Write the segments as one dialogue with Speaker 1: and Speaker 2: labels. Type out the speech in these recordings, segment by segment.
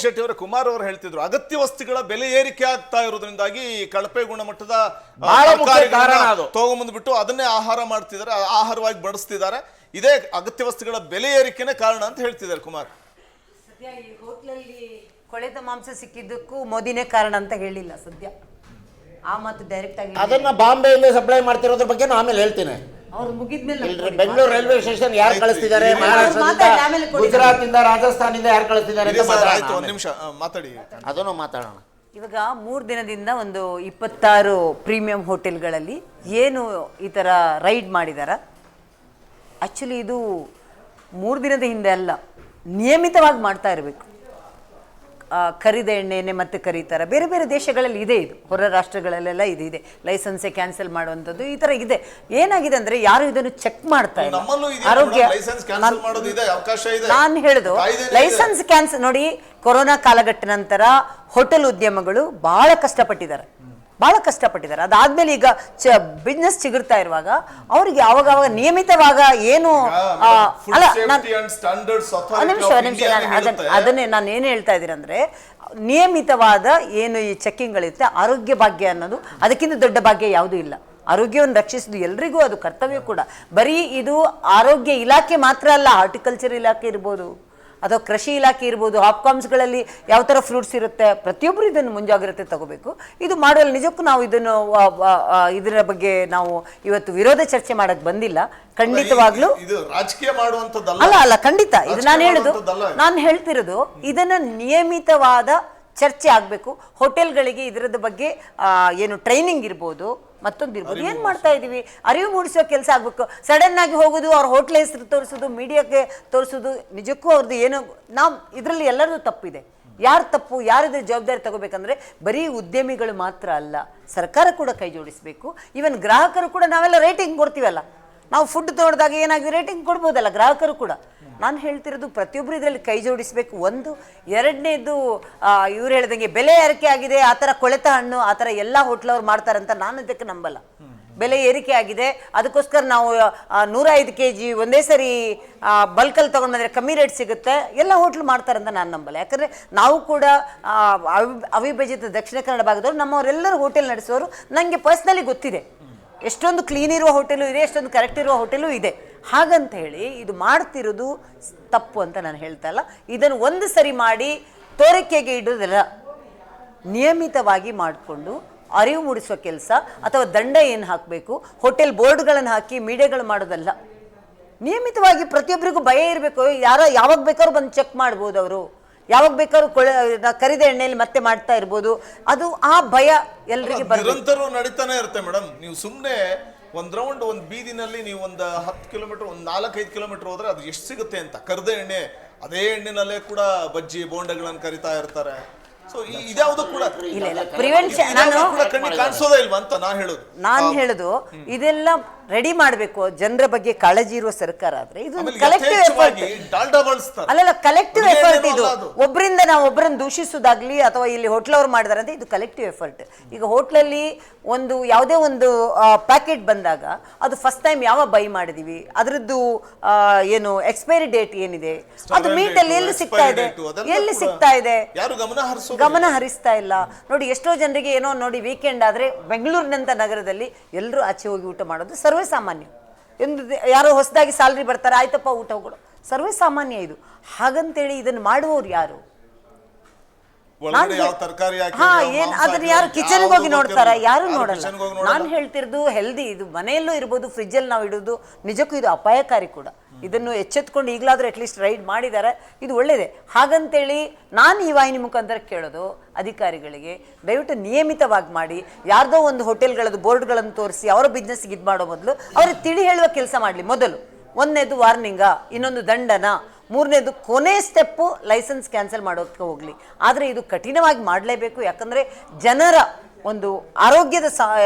Speaker 1: ಶೆಟ್ಟಿ ಅವರ ಕುಮಾರ್ ಅವರು ಹೇಳ್ತಿದ್ರು ಅಗತ್ಯ ವಸ್ತುಗಳ ಬೆಲೆ ಏರಿಕೆ ಆಗ್ತಾ ಇರೋದ್ರಿಂದಾಗಿ ಕಳಪೆ ಗುಣಮಟ್ಟದ ತಗೊಂಡ್ಬಂದ್ಬಿಟ್ಟು ಅದನ್ನೇ ಆಹಾರ ಮಾಡ್ತಿದ್ದಾರೆ, ಆಹಾರವಾಗಿ ಬಡಿಸ್ತಿದ್ದಾರೆ. ಇದೇ ಅಗತ್ಯ ವಸ್ತುಗಳ ಬೆಲೆ ಏರಿಕೆನೇ ಕಾರಣ ಅಂತ ಹೇಳ್ತಿದ್ದಾರೆ ಕುಮಾರ್.
Speaker 2: ಸದ್ಯ ಈ ಹೋಟ್ಲಲ್ಲಿ ಕೊಳೆತ ಮಾಂಸ ಸಿಕ್ಕಿದ್ದಕ್ಕೂ ಮೋದಿನೇ ಕಾರಣ ಅಂತ ಹೇಳಿಲ್ಲ ಸದ್ಯ. ಆ ಮಾತು ಡೈರೆಕ್ಟ್ ಆಗಿ
Speaker 3: ಅದನ್ನ ಬಾಂಬೆಯಿಂದ ಸಪ್ಲೈ ಮಾಡ್ತಿರೋದ್ರ ಬಗ್ಗೆ ನಾನು ಆಮೇಲೆ ಹೇಳ್ತೀನಿ.
Speaker 2: ಅವ್ರು ಮುಗಿದ್ಮೇಲೆ
Speaker 3: ಬೆಂಗಳೂರು ರೈಲ್ವೆ ಸ್ಟೇಷನ್ ಯಾರು ಕಳಿಸ್ತಿದ್ದಾರೆ, ಮಹಾರಾಷ್ಟ್ರದಿಂದ, ಗುಜರಾತ್ ಇಂದ, ರಾಜಸ್ಥಾನದಿಂದ ಯಾರು ಕಳಿಸ್ತಿದ್ದಾರೆ
Speaker 1: ಒಂದು ನಿಮಿಷ ಮಾತಾಡಿ,
Speaker 3: ಅದನ್ನು ಮಾತಾಡೋಣ.
Speaker 2: ಇವಾಗ 3 ದಿನದಿಂದ ಒಂದು 26 ಪ್ರೀಮಿಯಂ ಹೋಟೆಲ್ಗಳಲ್ಲಿ ಏನು ಈ ಥರ ರೈಡ್ ಮಾಡಿದಾರ. ಆ್ಯಕ್ಚುಲಿ ಇದು 3 ದಿನದ ಹಿಂದೆ ಅಲ್ಲ, ನಿಯಮಿತವಾಗಿ ಮಾಡ್ತಾ ಇರಬೇಕು. ಕರಿದ ಎಣ್ಣೆನೆ ಮತ್ತೆ ಕರೀತಾರೆ. ಬೇರೆ ಬೇರೆ ದೇಶಗಳಲ್ಲಿ ಇದೆ, ಇದು ಹೊರ ರಾಷ್ಟ್ರಗಳಲ್ಲೆಲ್ಲ ಇದೆ. ಲೈಸೆನ್ಸೇ ಕ್ಯಾನ್ಸಲ್ ಮಾಡುವಂಥದ್ದು ಈ ಥರ ಇದೆ. ಏನಾಗಿದೆ ಅಂದರೆ ಯಾರು ಇದನ್ನು ಚೆಕ್ ಮಾಡ್ತಾ ಇಲ್ಲ. ಆರೋಗ್ಯ ನಾನು ಹೇಳುದು ಲೈಸೆನ್ಸ್ ಕ್ಯಾನ್ಸಲ್ ನೋಡಿ, ಕೊರೋನಾ ಕಾಲಘಟ್ಟ ನಂತರ ಹೋಟೆಲ್ ಉದ್ಯಮಗಳು ಬಹಳ ಕಷ್ಟಪಟ್ಟಿದ್ದಾರೆ. ಅದಾದ್ಮೇಲೆ ಈಗ ಬಿಸ್ನೆಸ್ ಚಿಗುರ್ತಾ ಇರುವಾಗ ಅವ್ರಿಗೆ ಅವಾಗ ನಿಯಮಿತವಾಗ ಏನು ಅದನ್ನೇ ನಾನು ಏನು ಹೇಳ್ತಾ ಇದ್ದೀನಿ ಅಂದ್ರೆ, ನಿಯಮಿತವಾದ ಏನು ಈ ಚೆಕ್ಕಿಂಗ್ಗಳಿರುತ್ತೆ, ಆರೋಗ್ಯ ಭಾಗ್ಯ ಅನ್ನೋದು ಅದಕ್ಕಿಂತ ದೊಡ್ಡ ಭಾಗ್ಯ ಯಾವುದೂ ಇಲ್ಲ. ಆರೋಗ್ಯವನ್ನು ರಕ್ಷಿಸೋದು ಎಲ್ರಿಗೂ ಅದು ಕರ್ತವ್ಯ ಕೂಡ. ಬರೀ ಇದು ಆರೋಗ್ಯ ಇಲಾಖೆ ಮಾತ್ರ ಅಲ್ಲ, ಹಾರ್ಟಿಕಲ್ಚರ್ ಇಲಾಖೆ ಇರ್ಬೋದು ಅಥವಾ ಕೃಷಿ ಇಲಾಖೆ ಇರ್ಬೋದು, ಹಾಪ್ಕಾಮ್ಸ್ಗಳಲ್ಲಿ ಯಾವ ಥರ ಫ್ರೂಟ್ಸ್ ಇರುತ್ತೆ, ಪ್ರತಿಯೊಬ್ಬರು ಇದನ್ನು ಮುಂಜಾಗ್ರತೆ ತಗೋಬೇಕು. ಇದು ಮಾಡುವಲ್ಲಿ ನಿಜಕ್ಕೂ ನಾವು ಇದರ ಬಗ್ಗೆ ನಾವು ಇವತ್ತು ವಿರೋಧ ಚರ್ಚೆ ಮಾಡಕ್ ಬಂದಿಲ್ಲ. ಖಂಡಿತವಾಗ್ಲೂ
Speaker 1: ರಾಜಕೀಯ ಮಾಡುವಂಥದ್ದಲ್ಲ,
Speaker 2: ಅಲ್ಲ ಖಂಡಿತ ಇದು ನಾನು ಹೇಳ್ತಿರೋದು ಇದನ್ನ ನಿಯಮಿತವಾದ ಚರ್ಚೆ ಆಗಬೇಕು. ಹೋಟೆಲ್ಗಳಿಗೆ ಇದರದ ಬಗ್ಗೆ ಏನು ಟ್ರೈನಿಂಗ್ ಇರ್ಬೋದು, ಮತ್ತೊಂದಿರ್ಬೋದು, ಏನು ಮಾಡ್ತಾ ಇದ್ದೀವಿ ಅರಿವು ಮೂಡಿಸುವ ಕೆಲಸ ಆಗಬೇಕು. ಸಡನ್ ಆಗಿ ಹೋಗೋದು, ಅವ್ರ ಹೋಟ್ಲ್ ಹೆಸರು ತೋರಿಸೋದು, ಮೀಡಿಯಾಕ್ಕೆ ತೋರಿಸೋದು, ನಿಜಕ್ಕೂ ಅವ್ರದ್ದು ಏನೋ ನಾವು ಇದರಲ್ಲಿ ಎಲ್ಲರದ್ದು ತಪ್ಪಿದೆ. ಯಾರು ತಪ್ಪು, ಯಾರಿದ್ರ ಜವಾಬ್ದಾರಿ ತಗೋಬೇಕಂದ್ರೆ ಬರೀ ಉದ್ಯಮಿಗಳು ಮಾತ್ರ ಅಲ್ಲ, ಸರ್ಕಾರ ಕೂಡ ಕೈ ಜೋಡಿಸಬೇಕು. ಈವನ್ ಗ್ರಾಹಕರು ಕೂಡ, ನಾವೆಲ್ಲ ರೇಟಿಂಗ್ ಕೊಡ್ತೀವಲ್ಲ, ನಾವು ಫುಡ್ ನೋಡಿದಾಗ ಏನಾಗಿದೆ ರೇಟಿಂಗ್ ಕೊಡ್ಬೋದಲ್ಲ, ಗ್ರಾಹಕರು ಕೂಡ. ನಾನು ಹೇಳ್ತಿರೋದು ಪ್ರತಿಯೊಬ್ಬರು ಇದರಲ್ಲಿ ಕೈ ಜೋಡಿಸಬೇಕು. ಒಂದು, ಎರಡನೇದು ಇವ್ರು ಹೇಳ್ದಂಗೆ ಬೆಲೆ ಏರಿಕೆ ಆಗಿದೆ, ಆ ಥರ ಕೊಳೆತ ಹಣ್ಣು ಆ ಥರ ಎಲ್ಲ ಹೋಟ್ಲವ್ರು ಮಾಡ್ತಾರಂತ ನಾನು ಇದಕ್ಕೆ ನಂಬಲ್ಲ. ಬೆಲೆ ಏರಿಕೆ ಆಗಿದೆ, ಅದಕ್ಕೋಸ್ಕರ ನಾವು 105 kg ಒಂದೇ ಸರಿ ಬಲ್ಕಲ್ಲಿ ತೊಗೊಂಡು ಬಂದರೆ ಕಮ್ಮಿ ರೇಟ್ ಸಿಗುತ್ತೆ, ಎಲ್ಲ ಹೋಟ್ಲು ಮಾಡ್ತಾರಂತ ನಾನು ನಂಬಲ್ಲ. ಯಾಕಂದರೆ ನಾವು ಕೂಡ ಅವಿಭಜಿತ ದಕ್ಷಿಣ ಕನ್ನಡ ಭಾಗದವರು, ನಮ್ಮವರೆಲ್ಲರೂ ಹೋಟೆಲ್ ನಡೆಸೋರು. ನನಗೆ ಪರ್ಸ್ನಲಿ ಗೊತ್ತಿದೆ, ಎಷ್ಟೊಂದು ಕ್ಲೀನ್ ಇರುವ ಹೋಟೆಲು ಇದೆ, ಎಷ್ಟೊಂದು ಕರೆಕ್ಟ್ ಇರುವ ಹೋಟೆಲು ಇದೆ. ಹಾಗಂತ ಹೇಳಿ ಇದು ಮಾಡ್ತಿರೋದು ತಪ್ಪು ಅಂತ ನಾನು ಹೇಳ್ತಾ ಇಲ್ಲ. ಇದನ್ನು ಒಂದು ಸರಿ ಮಾಡಿ ತೋರಿಕೆಗೆ ಇಡೋದಿಲ್ಲ, ನಿಯಮಿತವಾಗಿ ಮಾಡಿಕೊಂಡು ಅರಿವು ಮೂಡಿಸುವ ಕೆಲಸ ಅಥವಾ ದಂಡ ಏನು ಹಾಕಬೇಕು, ಹೋಟೆಲ್ ಬೋರ್ಡ್ಗಳನ್ನು ಹಾಕಿ ಮೀಡಿಯಾಗಳು ಮಾಡೋದಲ್ಲ. ನಿಯಮಿತವಾಗಿ ಪ್ರತಿಯೊಬ್ಬರಿಗೂ ಭಯ ಇರಬೇಕು. ಯಾವಾಗ ಬೇಕಾದ್ರೂ ಬಂದು ಚೆಕ್ ಮಾಡ್ಬೋದು, ಅವರು ಯಾವಾಗ ಬೇಕಾದ್ರೂ ಕರಿದ ಎಣ್ಣೆಯಲ್ಲಿ ಮತ್ತೆ ಮಾಡ್ತಾ ಇರ್ಬೋದು. ಅದು ಆ ಭಯ ಎಲ್ರಿಗೆ
Speaker 1: ನಿರಂತರ ನಡೀತಾನೆ ಇರುತ್ತೆ ಮೇಡಮ್. ನೀವು ಸುಮ್ಮನೆ ಒಂದ್ ರೌಂಡ್ ಒಂದ್ ಬೀದಿನಲ್ಲಿ ನೀವು ಒಂದು 10 ಕಿಲೋಮೀಟರ್, ಒಂದು 4-5 ಕಿಲೋಮೀಟರ್ ಹೋದ್ರೆ ಅದು ಎಷ್ಟು ಸಿಗುತ್ತೆ ಅಂತ, ಕರಿದ ಎಣ್ಣೆ, ಅದೇ ಎಣ್ಣೆನಲ್ಲೇ ಕೂಡ ಬಜ್ಜಿ ಬೋಂಡಗಳನ್ನು ಕರಿತಾ ಇರ್ತಾರೆ. ಸೊ ಇದ್ಯಾವುದು ಕೂಡ ಕಾಣಿಸೋದೇ ಇಲ್ವಾ ಅಂತ ನಾನು ಹೇಳುದು.
Speaker 2: ಇದೆಲ್ಲ ರೆಡಿ ಮಾಡಬೇಕು. ಜನರ ಬಗ್ಗೆ ಕಾಳಜಿ ಇರುವ ಸರ್ಕಾರ ಆದ್ರೆ ಇದು ಕಲೆಕ್ಟಿವ್ ಎಫರ್ಟ್. ಅಲ್ಲ, ಕಲೆಕ್ಟಿವ್ ಎಫರ್ಟ್. ಇದು ಒಬ್ಬರಿಂದ ನಾವು ಒಬ್ಬರನ್ನು ದೂಷಿಸೋದಾಗ್ಲಿ ಅಥವಾ ಇಲ್ಲಿ ಹೋಟ್ಲವ್ರು ಮಾಡಿದಾರೆ ಅಂತ, ಇದು ಕಲೆಕ್ಟಿವ್ ಎಫರ್ಟ್. ಈಗ ಹೋಟ್ಲಲ್ಲಿ ಯಾವುದೇ ಒಂದು ಪ್ಯಾಕೆಟ್ ಬಂದಾಗ ಅದು ಫಸ್ಟ್ ಟೈಮ್ ಯಾವ ಬೈ ಮಾಡಿದೀವಿ, ಅದರದ್ದು ಏನು ಎಕ್ಸ್ಪೈರಿ ಡೇಟ್ ಏನಿದೆ, ಅದು ಮೀಟಲ್ಲಿ ಎಲ್ಲಿ ಸಿಗ್ತಾ ಇದೆ ಗಮನ ಹರಿಸ್ತಾ ಇಲ್ಲ. ನೋಡಿ, ಎಷ್ಟೋ ಜನರಿಗೆ ಏನೋ ನೋಡಿ ವೀಕೆಂಡ್ ಆದ್ರೆ ಬೆಂಗಳೂರಿನಂತ ನಗರದಲ್ಲಿ ಎಲ್ಲರೂ ಆಚೆ ಹೋಗಿ ಊಟ ಮಾಡೋದು ಸರ್ವೇ ಸಾಮಾನ್ಯ. ಯಾರೋ ಹೊಸದಾಗಿ ಸ್ಯಾಲರಿ ಬರ್ತಾರೆ, ಆಯ್ತಪ್ಪ ಊಟ ಹೋಗೋದು ಸರ್ವೇ ಸಾಮಾನ್ಯ ಇದು. ಹಾಗಂತೇಳಿ ಇದನ್ನು ಮಾಡುವವ್ರು ಯಾರು? ಅದನ್ನ ಯಾರು ಕಿಚನ್ಗೆ ಹೋಗಿ ನೋಡ್ತಾರ? ಯಾರು ನೋಡಲ್ಲ. ನಾನು ಹೇಳ್ತಿರೋದು ಹೆಲ್ದಿ. ಇದು ಮನೆಯಲ್ಲೂ ಇರ್ಬೋದು, ಫ್ರಿಜ್ಜಲ್ಲಿ ನಾವು ಇಡೋದು ನಿಜಕ್ಕೂ ಇದು ಅಪಾಯಕಾರಿ ಕೂಡ. ಇದನ್ನು ಎಚ್ಚೆತ್ಕೊಂಡು ಈಗಲಾದ್ರೂ ಅಟ್ಲೀಸ್ಟ್ ರೈಡ್ ಮಾಡಿದ್ದಾರೆ, ಇದು ಒಳ್ಳೇದೇ. ಹಾಗಂತೇಳಿ ನಾನು ಈ ವಾಹಿನಿ ಮುಖಾಂತರ ಕೇಳೋದು ಅಧಿಕಾರಿಗಳಿಗೆ, ದಯವಿಟ್ಟು ನಿಯಮಿತವಾಗಿ ಮಾಡಿ. ಯಾರ್ದೋ ಒಂದು ಹೋಟೆಲ್ಗಳದ್ದು ಬೋರ್ಡ್ಗಳನ್ನು ತೋರಿಸಿ ಅವರ ಬಿಸ್ನೆಸ್ಗೆ ಇದು ಮಾಡೋ ಬದಲು ಅವ್ರಿಗೆ ತಿಳಿ ಹೇಳುವ ಕೆಲಸ ಮಾಡಲಿ. ಮೊದಲು ಒಂದನೇದು ವಾರ್ನಿಂಗ, ಇನ್ನೊಂದು ದಂಡನ, ಮೂರನೇದು ಕೊನೆ ಸ್ಟೆಪ್ಪು ಲೈಸೆನ್ಸ್ ಕ್ಯಾನ್ಸಲ್ ಮಾಡೋಕ್ಕೆ ಹೋಗಲಿ. ಆದರೆ ಇದು ಕಠಿಣವಾಗಿ ಮಾಡಲೇಬೇಕು. ಯಾಕಂದರೆ ಜನರ ಒಂದು ಆರೋಗ್ಯದ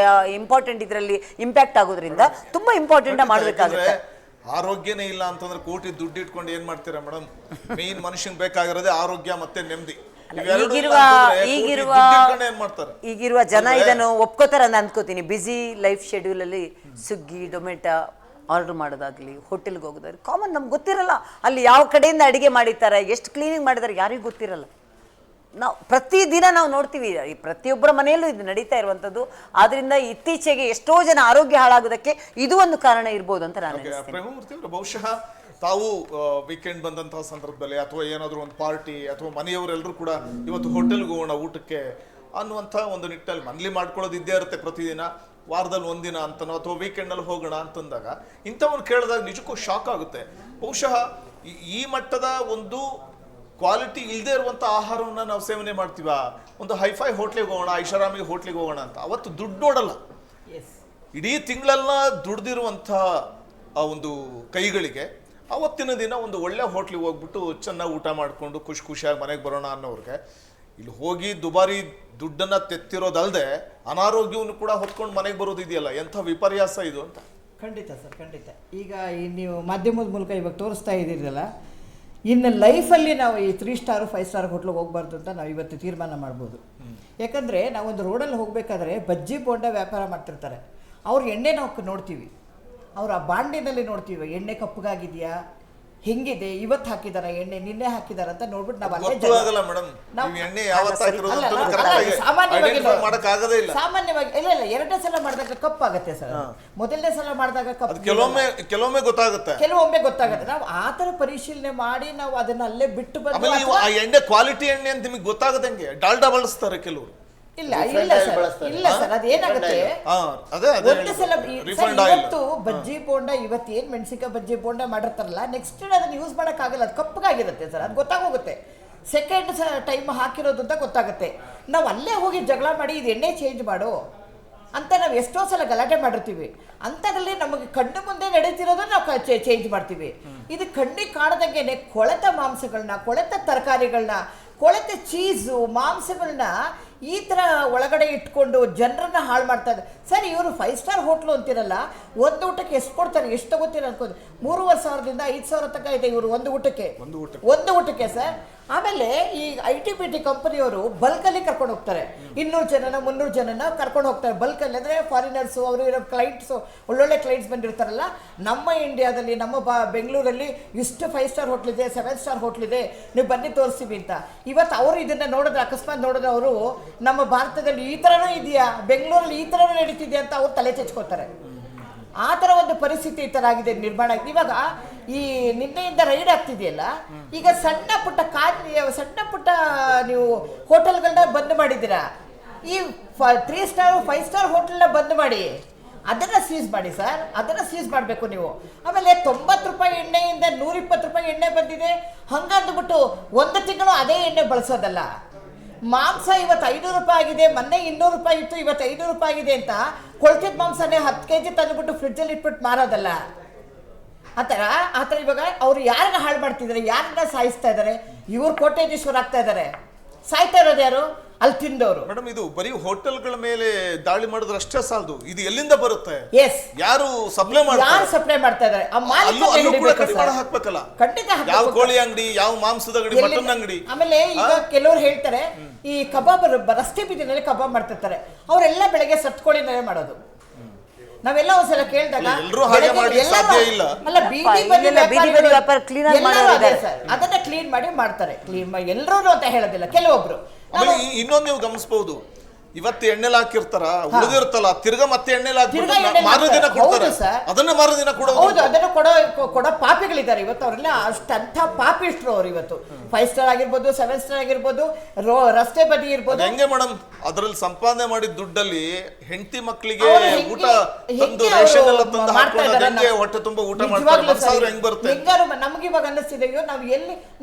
Speaker 2: ಇಂಪಾರ್ಟೆಂಟ್ ಇದರಲ್ಲಿ ಇಂಪ್ಯಾಕ್ಟ್ ಆಗೋದ್ರಿಂದ ತುಂಬ ಇಂಪಾರ್ಟೆಂಟ್ ಮಾಡಬೇಕಾಗುತ್ತೆ.
Speaker 1: ಆರೋಗ್ಯನೇ ಇಲ್ಲ ಅಂತಂದ್ರೆ ಕೋಟಿ ದುಡ್ಡು ಇಟ್ಕೊಂಡು ಏನ್ ಮಾಡ್ತೀರಾ ಮೇಡಮ್? ಮೇನ್ ಮನುಷ್ಯನ್ ಬೇಕಾಗಿರೋದೇ ಆರೋಗ್ಯ ಮತ್ತೆ ನೆಮ್ಮದಿ.
Speaker 2: ಈಗಿರುವ ಜನ ಇದನ್ನು ಒಪ್ಕೋತಾರ ಅಂತ ಅನ್ಕೋತೀನಿ. ಬ್ಯುಸಿ ಲೈಫ್ ಶೆಡ್ಯೂಲ್ ಅಲ್ಲಿ ಸ್ವಿಗ್ಗಿ, ಟೊಮೆಟೊ ಆರ್ಡರ್ ಮಾಡೋದಾಗಲಿ, ಹೋಟೆಲ್ಗೆ ಹೋಗೋದಾಗಲಿ ಕಾಮನ್, ನಮ್ಗೆ ಗೊತ್ತಿರಲ್ಲ ಅಲ್ಲಿ ಯಾವ ಕಡೆಯಿಂದ ಅಡುಗೆ ಮಾಡಿದ್ದಾರೆ, ಎಷ್ಟು ಕ್ಲೀನಿಂಗ್ ಮಾಡಿದ್ದಾರೆ ಯಾರಿಗೂ ಗೊತ್ತಿರಲ್ಲ. ನಾವು ಪ್ರತಿದಿನ ನಾವು ನೋಡ್ತೀವಿ, ಈ ಪ್ರತಿಯೊಬ್ಬರ ಮನೆಯಲ್ಲೂ ಇದು ನಡೀತಾ ಇರುವಂತದ್ದು. ಆದ್ರಿಂದ ಇತ್ತೀಚೆಗೆ ಎಷ್ಟೋ ಜನ ಆರೋಗ್ಯ ಹಾಳಾಗೋದಕ್ಕೆ ಇದು ಒಂದು ಕಾರಣ ಇರ್ಬೋದು ಅಂತ ನಾನು ಅನಿಸ್ತೇನೆ.
Speaker 1: ಪ್ರೇಮಮೂರ್ತಿ ಅವರು ಬಹುಶಃ ತಾವು ವೀಕೆಂಡ್ ಬಂದಂತಹ ಸಂದರ್ಭದಲ್ಲಿ ಅಥವಾ ಏನಾದರೂ ಒಂದು ಪಾರ್ಟಿ ಅಥವಾ ಮನೆಯವರೆಲ್ಲರೂ ಕೂಡ ಇವತ್ತು ಹೋಟೆಲ್ಗೆ ಹೋಗೋಣ ಊಟಕ್ಕೆ ಅನ್ನುವಂಥ ಒಂದು ನಿಟ್ಟಲ್ಲಿ ಮನೇಲಿ ಮಾಡ್ಕೊಳ್ಳೋದು ಇದ್ದೇ ಇರುತ್ತೆ ಪ್ರತಿದಿನ, ವಾರದಲ್ಲಿ ಒಂದಿನ ಅಂತನೋ ಅಥವಾ ವೀಕೆಂಡ್ನಲ್ಲಿ ಹೋಗೋಣ ಅಂತಂದಾಗ ಇಂಥವ್ರು ಕೇಳಿದಾಗ ನಿಜಕ್ಕೂ ಶಾಕ್ ಆಗುತ್ತೆ. ಬಹುಶಃ ಈ ಮಟ್ಟದ ಒಂದು ಕ್ವಾಲಿಟಿ ಇಲ್ಲದೆ ಇರುವಂಥ ಆಹಾರವನ್ನು ನಾವು ಸೇವನೆ ಮಾಡ್ತೀವ. ಒಂದು ಹೈಫೈ ಹೋಟ್ಲಿಗೆ ಹೋಗೋಣ, ಐಷಾರಾಮಿಗೆ ಹೋಟ್ಲಿಗೆ ಹೋಗೋಣ ಅಂತ ಅವತ್ತು ದುಡ್ಡು ನೋಡಲ್ಲ. ಇಡೀ ತಿಂಗಳೆಲ್ಲ ದುಡ್ದಿರುವಂಥ ಆ ಒಂದು ಕೈಗಳಿಗೆ ಅವತ್ತಿನ ದಿನ ಒಂದು ಒಳ್ಳೆ ಹೋಟ್ಲಿಗೆ ಹೋಗ್ಬಿಟ್ಟು ಚೆನ್ನಾಗಿ ಊಟ ಮಾಡಿಕೊಂಡು ಖುಷಿಯಾಗಿ ಮನೆಗೆ ಬರೋಣ ಅನ್ನೋರಿಗೆ ಇಲ್ಲಿ ಹೋಗಿ ದುಬಾರಿ ದುಡ್ಡನ್ನು ತೆತ್ತಿರೋದಲ್ಲದೆ ಅನಾರೋಗ್ಯವನ್ನು ಕೂಡ ಹೊತ್ಕೊಂಡು ಮನೆಗೆ ಬರೋದಿದೆಯಲ್ಲ, ಎಂಥ ವಿಪರ್ಯಾಸ ಇದು ಅಂತ.
Speaker 4: ಖಂಡಿತ ಸರ್, ಖಂಡಿತ. ಈಗ ಈ ನೀವು ಮಾಧ್ಯಮದ ಮೂಲಕ ಇವಾಗ ತೋರಿಸ್ತಾ ಇದ್ದೀರಲ್ಲ, ಇನ್ನು ಲೈಫಲ್ಲಿ ನಾವು ಈ 3 ಸ್ಟಾರ್ 5 ಸ್ಟಾರ್ ಹೋಟ್ಲಿಗೆ ಹೋಗ್ಬಾರ್ದು ಅಂತ ನಾವು ಇವತ್ತು ತೀರ್ಮಾನ ಮಾಡ್ಬೋದು. ಯಾಕಂದರೆ ನಾವೊಂದು ರೋಡಲ್ಲಿ ಹೋಗಬೇಕಾದ್ರೆ ಬಜ್ಜಿ ಬೋಂಡ ವ್ಯಾಪಾರ ಮಾಡ್ತಿರ್ತಾರೆ, ಅವ್ರ ಎಣ್ಣೆ ನಾವು ನೋಡ್ತೀವಿ, ಅವ್ರ ಆ ಬಾಂಡಿನಲ್ಲಿ ನೋಡ್ತೀವಿ ಎಣ್ಣೆ ಕಪ್ಪಗಾಗಿದೆಯಾ, ಹೆಂಗಿದೆ, ಇವತ್ತು ಹಾಕಿದಾರ ಎಣ್ಣೆ, ನಿನ್ನೆ ಹಾಕಿದಾರ ಅಂತ ನೋಡ್ಬಿಟ್ಟು ನಾವು ಸಾಮಾನ್ಯವಾಗಿ ಇಲ್ಲ 2ನೇ ಸಲ ಮಾಡಿದಾಗ ಕಪ್ಪಾಗತ್ತೆ ಸರ್. ಮೊದಲನೇ ಸಲ ಮಾಡಿದಾಗ ಕಪ್ಪು
Speaker 1: ಕೆಲವೊಮ್ಮೆ ಗೊತ್ತಾಗುತ್ತೆ,
Speaker 4: ಕೆಲವೊಮ್ಮೆ ಗೊತ್ತಾಗುತ್ತೆ. ನಾವು ಆ ತರ ಪರಿಶೀಲನೆ ಮಾಡಿ ನಾವು ಅದನ್ನ ಅಲ್ಲೇ ಬಿಟ್ಟು ಬಂದು
Speaker 1: ಆ ಎಣ್ಣೆ ಕ್ವಾಲಿಟಿ ಎಣ್ಣೆ ಅಂತ ನಿಮಗೆ ಗೊತ್ತಾಗದಂಗೆ ಡಾಲ್ಡಾ ಬಳಸ್ತಾರೆ ಕೆಲವರು.
Speaker 4: ಇಲ್ಲ ಸರ್ ಅದೇನಾಗುತ್ತೆ, ಒಂದು ಸಲ ಇವತ್ತು ಬಜ್ಜಿ ಬೋಂಡ ಇವತ್ತೇನ್ ಮೆಣಸಿನಕಾಯಿ ಬಜ್ಜಿ ಬೋಂಡ ಮಾಡಿರ್ತಾರಲ್ಲ, ನೆಕ್ಸ್ಟ್ ಅದನ್ನ ಯೂಸ್ ಮಾಡೋಕ್ಕಾಗಲ್ಲ, ಅದು ಕಪ್ಪಗಾಗಿರುತ್ತೆ ಸರ್, ಅದು ಗೊತ್ತಾಗೋಗುತ್ತೆ. ಸೆಕೆಂಡ್ ಟೈಮ್ ಹಾಕಿರೋದು ಅಂತ ಗೊತ್ತಾಗುತ್ತೆ. ನಾವು ಅಲ್ಲೇ ಹೋಗಿ ಜಗಳ ಮಾಡಿ ಇದು ಎಣ್ಣೆ ಚೇಂಜ್ ಮಾಡು ಅಂತ ನಾವು ಎಷ್ಟೋ ಸಲ ಗಲಾಟೆ ಮಾಡಿರ್ತೀವಿ. ಅಂಥದ್ರಲ್ಲಿ ನಮಗೆ ಕಣ್ಣು ಮುಂದೆ ನಡೀತಿರೋದು ನಾವು ಚೇಂಜ್ ಮಾಡ್ತೀವಿ. ಇದು ಕಣ್ಣಿಗೆ ಕಾಣದಂಗೆ ಕೊಳೆತ ಮಾಂಸಗಳನ್ನ, ಕೊಳೆತ ತರಕಾರಿಗಳನ್ನ, ಕೊಳೆತ ಚೀಸು ಮಾಂಸಗಳನ್ನ ಈ ಥರ ಒಳಗಡೆ ಇಟ್ಕೊಂಡು ಜನರನ್ನ ಹಾಳು ಮಾಡ್ತಾ ಇದ್ದಾರೆ ಸರ್. ಇವರು 5 ಸ್ಟಾರ್ ಹೋಟ್ಲು ಅಂತಿರಲ್ಲ, ಒಂದು ಊಟಕ್ಕೆ ಎಷ್ಟು ಕೊಡ್ತಾರೆ, ಎಷ್ಟು ತಗೋತೀರ ಅನ್ಕೋದು, 3,500ದಿಂದ 5,000 ತನಕ ಇದೆ ಇವರು ಒಂದು ಊಟಕ್ಕೆ ಸರ್. ಆಮೇಲೆ ಈ IT-BT ಕಂಪನಿಯವರು ಬಲ್ಕಲ್ಲಿ ಕರ್ಕೊಂಡು ಹೋಗ್ತಾರೆ, 200 ಜನನ 300 ಜನನ ಕರ್ಕೊಂಡು ಹೋಗ್ತಾರೆ ಬಲ್ಕಲ್ಲಿ. ಅಂದರೆ ಫಾರಿನರ್ಸು, ಅವರು ಇರೋ ಕ್ಲೈಂಟ್ಸು, ಒಳ್ಳೊಳ್ಳೆ ಕ್ಲೈಂಟ್ಸ್ ಬಂದಿರ್ತಾರಲ್ಲ. ನಮ್ಮ ಇಂಡಿಯಾದಲ್ಲಿ, ನಮ್ಮ ಬೆಂಗಳೂರಲ್ಲಿ ಇಷ್ಟು 5 ಸ್ಟಾರ್ ಹೋಟ್ಲಿದೆ, 7 ಸ್ಟಾರ್ ಹೋಟ್ಲಿದೆ, ನೀವು ಬನ್ನಿ ತೋರಿಸ್ತೀವಿ ಅಂತ. ಇವತ್ತು ಅವರು ಇದನ್ನು ನೋಡಿದ್ರೆ, ಅಕಸ್ಮಾತ್ ನೋಡಿದ್ರೆ ಅವರು ನಮ್ಮ ಭಾರತದಲ್ಲಿ ಈ ಥರನೂ ಇದೆಯಾ, ಬೆಂಗಳೂರಲ್ಲಿ ಈ ಥರನೂ ನಡೀತಿದೆ ಅಂತ ಅವ್ರು ತಲೆ ಚೆಚ್ಕೋತಾರೆ. ಆ ಥರ ಒಂದು ಪರಿಸ್ಥಿತಿ ಈ ಥರ ಆಗಿದೆ, ನಿರ್ಮಾಣ ಆಗಿದೆ. ಇವಾಗ ಈ ನಿನ್ನೆಯಿಂದ ರೈಡ್ ಆಗ್ತಿದೆಯಲ್ಲ, ಈಗ ಸಣ್ಣ ಪುಟ್ಟ ನೀವು ಹೋಟೆಲ್ಗಳನ್ನ ಬಂದ್ ಮಾಡಿದ್ದೀರಾ. ಈ 3 ಸ್ಟಾರ್ 5 ಸ್ಟಾರ್ ಹೋಟೆಲ್ನ ಬಂದ್ ಮಾಡಿ ಅದನ್ನು ಸೀಸ್ ಮಾಡಿ ಸರ್, ಅದನ್ನು ಸೀಸ್ ಮಾಡಬೇಕು ನೀವು. ಆಮೇಲೆ 90 ರೂಪಾಯಿ ಎಣ್ಣೆಯಿಂದ 120 ರೂಪಾಯಿ ಎಣ್ಣೆ ಬಂದಿದೆ ಹಂಗಂದ್ಬಿಟ್ಟು ಒಂದು ತಿಂಗಳು ಅದೇ ಎಣ್ಣೆ ಬಳಸೋದಲ್ಲ. ಮಾಂಸ ಇವತ್ತು 500 ರೂಪಾಯಿ ಆಗಿದೆ, ಮೊನ್ನೆ 200 ರೂಪಾಯಿ ಇತ್ತು, ಇವತ್ತು 500 ರೂಪಾಯಿ ಆಗಿದೆ ಅಂತ ಕೊಳ್ತಿದ್ದ ಮಾಂಸನೇ 10 kg ತಂದುಬಿಟ್ಟು ಫ್ರಿಡ್ಜಲ್ಲಿ ಇಟ್ಬಿಟ್ಟು ಮಾರೋದಲ್ಲ. ಆ ಥರ ಇವಾಗ ಅವ್ರು ಯಾರನ್ನ ಹಾಳು ಮಾಡ್ತಿದ್ದಾರೆ, ಯಾರನ್ನ ಸಾಯಿಸ್ತಾ ಇದ್ದಾರೆ, ಇವ್ರು ಕೋಟ್ಯಾಧೀಶ್ವರ ಆಗ್ತಾ ಇದ್ದಾರೆ. ಸಾಯ್ತಾ ಇರೋದು ಯಾರು? ಅಲ್ಲಿ ತಿಂದವರು.
Speaker 1: ಮೇಡಮ್, ಇದು ಬರೀ ಹೋಟೆಲ್ಗಳ ಮೇಲೆ ದಾಳಿ ಮಾಡಿದ್ರೆ ಅಷ್ಟೇ ಸಾಲದು, ಇದು ಎಲ್ಲಿಂದ ಬರುತ್ತೆ? ಯಾರು ಸಪ್ಲೈ
Speaker 4: ಮಾಡ್ತಾ ಇದ್ದಾರೆ?
Speaker 1: ಹಾಕ್ಬೇಕಲ್ಲ, ಯಾವ ಕೋಳಿ ಅಂಗಡಿ, ಯಾವ ಮಾಂಸದ ಅಂಗಡಿ, ಮಟನ್ ಅಂಗಡಿ.
Speaker 4: ಆಮೇಲೆ ಈಗ ಕೆಲವರು ಹೇಳ್ತಾರೆ ಈ ಕಬಾಬ್ ರಸ್ತೆ ಬೀದಿನಲ್ಲಿ ಕಬಾಬ್ ಮಾಡ್ತಿರ್ತಾರೆ, ಅವರೆಲ್ಲ ಬೆಳಗ್ಗೆ ಸತ್ಕೋಳಿನೇ ಮಾಡೋದು. ನಾವೆಲ್ಲ ಒಂದ್ಸಲ ಕೇಳಿದಾಗ ಅದನ್ನ ಕ್ಲೀನ್ ಮಾಡಿ ಮಾಡ್ತಾರೆ. ಕ್ಲೀನ್ ಮಾಡಿ ಎಲ್ಲರೂ ಅಂತ ಹೇಳೋದಿಲ್ಲ, ಕೆಲವೊಬ್ರು.
Speaker 1: ಇನ್ನೊಂದು ನೀವು ಗಮನಿಸಬಹುದು, ಇವತ್ತು ಎಣ್ಣೆಲ್ ಹಾಕಿರ್ತಾರ, ಉಳಿದಿರ್ತಲ್ಲ, ತಿರ್ಗಾ ಮತ್ತೆ ಎಣ್ಣೆಲ್ ಮಾರದಿನ ಕೊಡ್ತಾರೆ, ಅದನ್ನ ಮಾರದಿನ ಕೊಡೋ.
Speaker 4: ಹೌದು, ಅದನ್ನು ಕೊಡೋ ಪಾಪಿಗಳಿದ್ದಾರೆ ಇವತ್ತು. ಅವರೆಲ್ಲ ಅಷ್ಟಂಥ ಪಾಪಿಷ್ಟ್ರು ಅವ್ರು ಇವತ್ತು. 5 ಸ್ಟಾರ್ ಆಗಿರ್ಬೋದು, 7 ಸ್ಟಾರ್ ಆಗಿರ್ಬೋದು, ರಸ್ತೆ ಬದಿ ಇರ್ಬೋದು.
Speaker 1: ಹೆಂಗೆ ಮೇಡಮ್, ಅದ್ರಲ್ಲಿ ಸಂಪಾದನೆ ಮಾಡಿದ ದುಡ್ಡಲ್ಲಿ ಹೆಂಡತಿ ಮಕ್ಕಳಿಗೆ ಊಟ ತಂದು ರೇಷನ್ ಎಲ್ಲ ತಂದು ಹಾಕೊಂಡು ಹೊಟ್ಟೆ ತುಂಬಾ ಊಟ ಮಾಡ್ತಾರೆ, ಹೆಂಗ್ ಬರುತ್ತೆ?
Speaker 4: ಹೆಂಗಾರು ನಮ್ಗೆ ಇವಾಗ ಅನ್ನಿಸ್ತಿದೆ,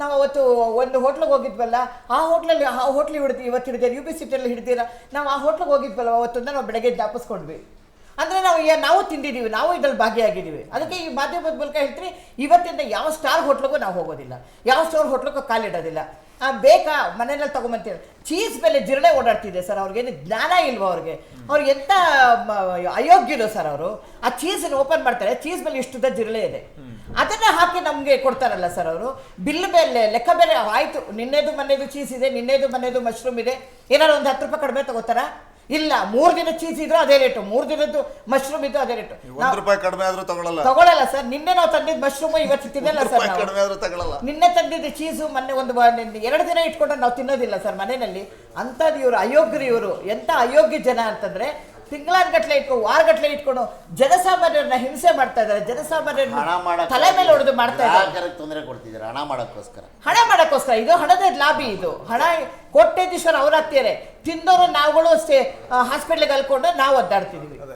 Speaker 4: ನಾವು ಅವತ್ತು ಒಂದು ಹೋಟ್ಲಿಗೆ ಹೋಗಿದ್ವಲ್ಲ, ಆ ಹೋಟ್ಲಲ್ಲಿ ಇವತ್ತು ಹಿಡಿದಿರ, UB ಸಿಟಿಯಲ್ಲಿ ಹಿಡಿದಿರ, ನಾವು ಆ ಹೋಟ್ಲಿಗೆ ಹೋಗಿದ್ವಲ್ಲ ಅವತ್ತೊಂದು ನಾವು ಬೆಳಗ್ಗೆ ಜ್ಞಾಪಿಸ್ಕೊಂಡ್ವಿ. ಅಂದರೆ ನಾವು ತಿಂದಿದ್ದೀವಿ, ನಾವು ಇದ್ರಲ್ಲಿ ಭಾಗಿಯಾಗಿದ್ದೀವಿ. ಅದಕ್ಕೆ ಈ ಮಾಧ್ಯಮದ ಮೂಲಕ ಹೇಳ್ತೀರಿ, ಇವತ್ತಿಂದ ಯಾವ ಸ್ಟಾರ್ ಹೋಟ್ಲಿಗೂ ನಾವು ಹೋಗೋದಿಲ್ಲ, ಯಾವ ಸ್ಟಾರ್ ಹೋಟ್ಲಿಗೂ ಕಾಲಿಡೋದಿಲ್ಲ. ಬೇಕಾ ಮನೆಯಲ್ಲಿ ತಗೊಂಬಂತೀವಿ. ಚೀಸ್ ಮೇಲೆ ಜಿರಳೆ ಓಡಾಡ್ತಿದೆ ಸರ್, ಅವ್ರಿಗೇನು ಜ್ಞಾನ ಇಲ್ವೋ ಅವ್ರಿಗೆ ಎಂಥ ಅಯೋಗ್ಯರು ಸರ್ ಅವರು. ಆ ಚೀಸನ್ನು ಓಪನ್ ಮಾಡ್ತಾರೆ, ಚೀಸ್ ಮೇಲೆ ಇಷ್ಟುದ ಜಿರಳೆ ಇದೆ, ಅದನ್ನ ಹಾಕಿ ನಮಗೆ ಕೊಡ್ತಾರಲ್ಲ ಸರ್ ಅವರು. ಬಿಲ್ ಮೇಲೆ ಲೆಕ್ಕ ಬೇರೆ ಆಯ್ತು, ನಿನ್ನೆದು ಮೊನ್ನೆದು ಚೀಸ್ ಇದೆ, ನಿನ್ನೆದು ಮೊನ್ನೆದು ಮಶ್ರೂಮ್ ಇದೆ, ಏನಾದ್ರು ಒಂದು 10 ರೂಪಾಯಿ ಕಡಿಮೆ ತಗೋತಾರ? ಇಲ್ಲ 3 ದಿನ ಚೀಸ್ ಇದ್ರು ಅದೇ ರೇಟು, 3 ದಿನದ್ದು ಮಶ್ರೂಮ್ ಇದ್ದು ಅದೇ ರೇಟು.
Speaker 1: ₹1 ಕಡಿಮೆ ಆದ್ರೂ
Speaker 4: ತಗೊಳ್ಳಲ್ಲ ಸರ್. ನಿನ್ನೆ ನಾವು ತಂದಿದ್ದು ಮಶ್ರೂಮ್ ಇವತ್ತು ತಿನ್ನಲ್ಲ ಸರ್.
Speaker 1: ಕಡಿಮೆ ಆದ್ರೂ ತಗೊಳ್ಳಲ್ಲ.
Speaker 4: ನಿನ್ನೆ ತಂದಿದ್ದು ಚೀಸು ಮೊನ್ನೆ 2 ದಿನ ಇಟ್ಕೊಂಡು ನಾವು ತಿನ್ನೋದಿಲ್ಲ ಸರ್ ಮನೆಯಲ್ಲಿ. ಅಂತದ್ದು ಇವರು ಅಯೋಗ್ಯರು. ಇವರು ಎಂತ ಅಯೋಗ್ಯ ಜನ ಅಂತಂದ್ರೆ ತಿಂಗಳಾನ್ಗಟ್ಲೆ ಇಟ್ಕೊಂಡು ವಾರಗಟ್ಲೆ ಇಟ್ಕೊಂಡು ಜನಸಾಮಾನ್ಯರನ್ನ ಹಿಂಸೆ ಮಾಡ್ತಾ ಇದ್ದಾರೆ. ಜನಸಾಮಾನ್ಯರನ್ನ ತಲೆ ಮೇಲೆ ಹೊಡೆದು ಮಾಡ್ತಾ ಇದ್ದಾರೆ.
Speaker 3: ತೊಂದರೆ ಕೊಡ್ತಿದ್ದಾರೆ ಹಣ
Speaker 4: ಮಾಡಕ್ಕೋಸ್ಕರ. ಇದು ಹಣದ ಲಾಬಿ. ಇದು ಹಣ ಕೋಟ್ಯಧೀಶ್ವರ ಅವ್ರ ಹತ್ತಿರ ತಿಂದವರು ನಾವುಗಳು ಹಾಸ್ಪಿಟ್ಲಿಗೆ ಅಲ್ಕೊಂಡು ನಾವು ಒದ್ದಾಡ್ತಿದೀವಿ.